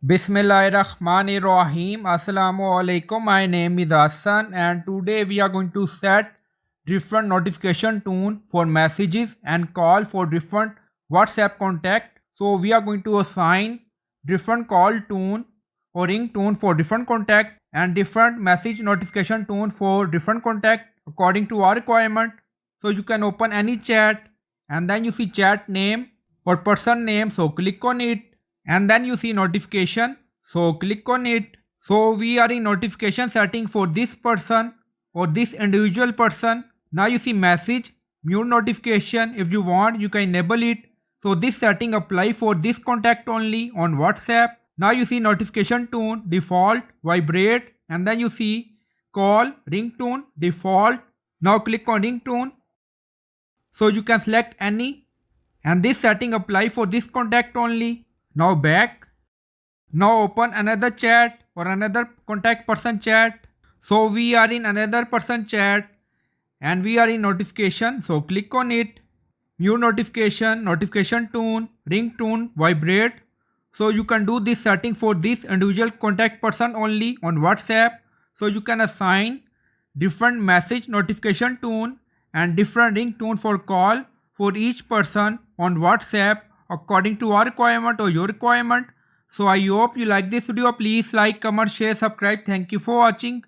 Bismillahirrahmanirrahim. Assalamu alaikum. My name is Hassan and today we are going to set different notification tone for messages and call for different WhatsApp contact. So we are going to assign different call tone or ringtone for different contact and different message notification tone for different contact according to our requirement. So you can open any chat and then you see chat name or person name. So click on it and then you see notification, so click on it. So we are in notification setting for this person or this individual person. Now you see message, mute notification. If you want you can enable it. So this setting apply for this contact only on WhatsApp. Now you see notification tone, default, vibrate, and then you see call, ringtone, default. Now click on ringtone. So you can select any and this setting apply for this contact only. Now back. Now open another chat or another contact person chat. So we are in another person chat and we are in notification. So click on it. Mute notification, notification tone, ringtone, vibrate. So you can do this setting for this individual contact person only on WhatsApp. So you can assign different message notification tone and different ringtone for call for each person on WhatsApp according to our requirement or your requirement. So I hope you like this video. Please like, comment, share, subscribe. Thank you for watching.